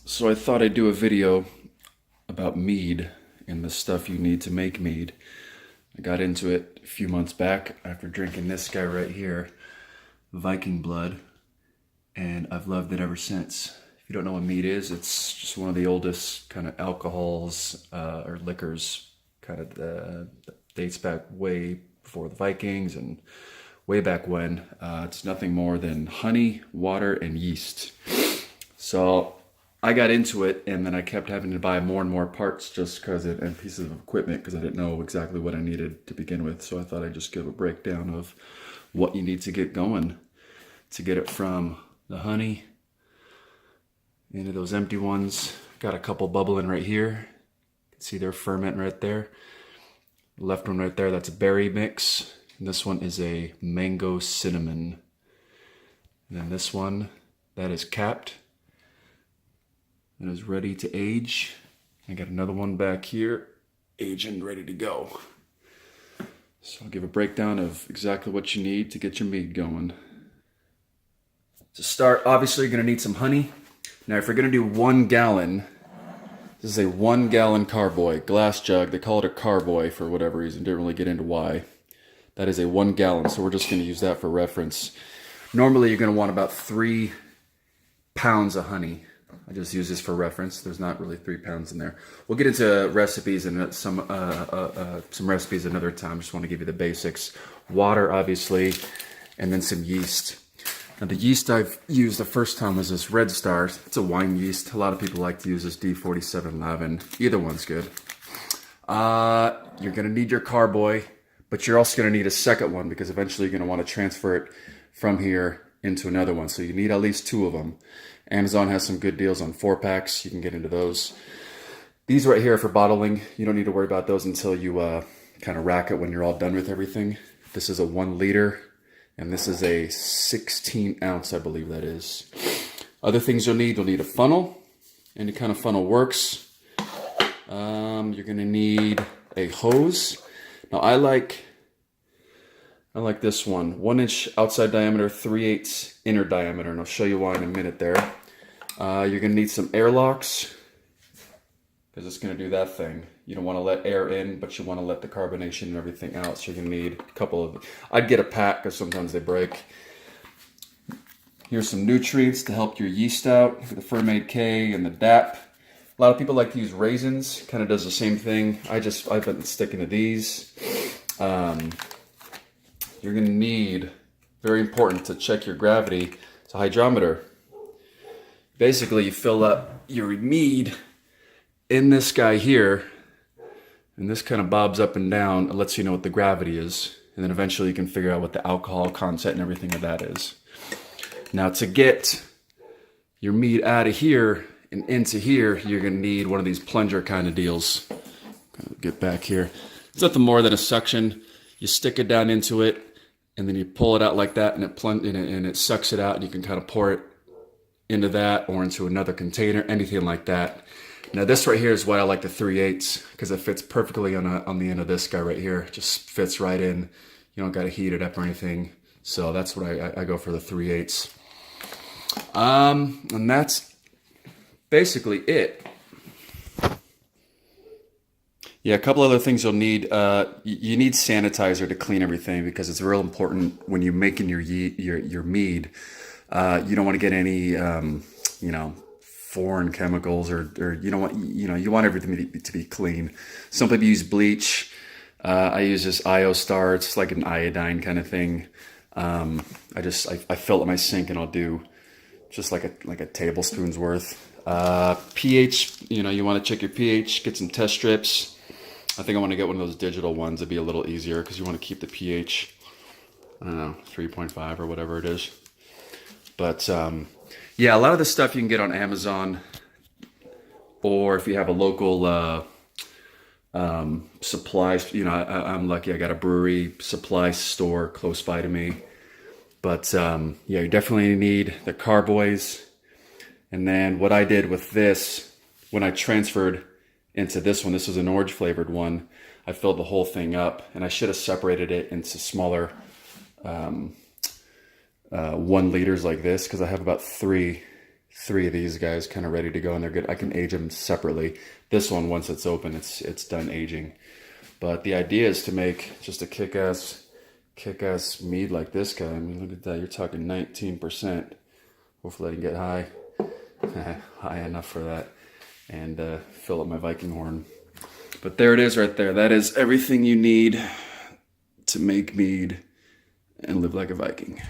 So I thought I'd do a video about mead and the stuff you need to make mead. I got into it a few months back after drinking this guy right here, Viking blood, and I've loved it ever since. If you don't know what mead is, it's just one of the oldest kind of alcohols or liquors, kind of that dates back way before the Vikings and way back when. It's nothing more than honey, water, and yeast. So I got into it, and then I kept having to buy more and more parts just because and pieces of equipment because I didn't know exactly what I needed to begin with. So I thought I'd just give a breakdown of what you need to get going to get it from the honey into those empty ones. Got a couple bubbling right here. You can see their ferment right there. The left one right there, that's a berry mix. And this one is a mango cinnamon. And then this one, that is capped. That is ready to age. I got another one back here, aging, ready to go. So I'll give a breakdown of exactly what you need to get your mead going. To start, obviously you're gonna need some honey. Now if you're gonna do 1 gallon, this is a 1 gallon carboy, glass jug. They call it a carboy for whatever reason, didn't really get into why. That is a 1 gallon, so we're just gonna use that for reference. Normally you're gonna want about 3 pounds of honey. I just use this for reference. There's not really 3 pounds in there. We'll get into recipes and some recipes another time. Just want to give you the basics. Water, obviously, and then some yeast. Now the yeast I've used the first time was this Red Star. It's a wine yeast. A lot of people like to use this D47 Lavin. Either one's good. You're gonna need your carboy, but you're also gonna need a second one because eventually you're gonna want to transfer it from here into another one. So you need at least 2 of them. Amazon has some good deals on 4-packs. You can get into those. These right here are for bottling. You don't need to worry about those until you kind of rack it when you're all done with everything. This is a 1 liter, and this is a 16 ounce, I believe that is. Other things you'll need a funnel. Any kind of funnel works. You're gonna need a hose. Now I like this one. 1 inch outside diameter, 3/8 inner diameter, and I'll show you why in a minute there. You're gonna need some airlocks because it's gonna do that thing. You don't want to let air in, but you want to let the carbonation and everything out. So you're gonna need a couple of. I'd get a pack because sometimes they break. Here's some nutrients to help your yeast out. The Fermaid K and the DAP. A lot of people like to use raisins. Kind of does the same thing. I've been sticking to these. You're gonna need, very important to check your gravity, it's a hydrometer. Basically, you fill up your mead in this guy here, and this kind of bobs up and down. It lets you know what the gravity is, and then eventually you can figure out what the alcohol content and everything of that is. Now, to get your mead out of here and into here, you're gonna need one of these plunger kind of deals. Get back here. It's nothing more than a suction. You stick it down into it, and then you pull it out like that, and it sucks it out, and you can kind of pour it into that or into another container, anything like that. Now this right here is why I like the 3/8 because it fits perfectly on the end of this guy right here. It just fits right in. You don't got to heat it up or anything. So that's what I go for, the 3/8. And that's basically it. Yeah, a couple other things you'll need. You need sanitizer to clean everything because it's real important when you're making your mead. You don't want to get any, foreign chemicals or you don't want, you want everything to be clean. Some people use bleach. I use this IO-Star. It's like an iodine kind of thing. I fill up my sink and I'll do just like a tablespoon's worth. pH, you want to check your pH, get some test strips. I think I want to get one of those digital ones. It'd be a little easier because you want to keep the pH, I don't know, 3.5 or whatever it is. But yeah, a lot of the stuff you can get on Amazon, or if you have a local supplies. I'm lucky. I got a brewery supply store close by to me. But yeah, you definitely need the carboys. And then what I did with this, when I transferred into this one, this was an orange flavored one, I filled the whole thing up, and I should have separated it into smaller 1 liters like this because I have about 3 3 of these guys kind of ready to go, and they're good. I can age them separately. This one, once it's open, it's done aging. But the idea is to make just a kick-ass mead like this guy. I mean, look at that. You're talking 19%. Hopefully I can get high. High enough for that. And fill up my Viking horn. But there it is right there. That is everything you need to make mead and live like a Viking.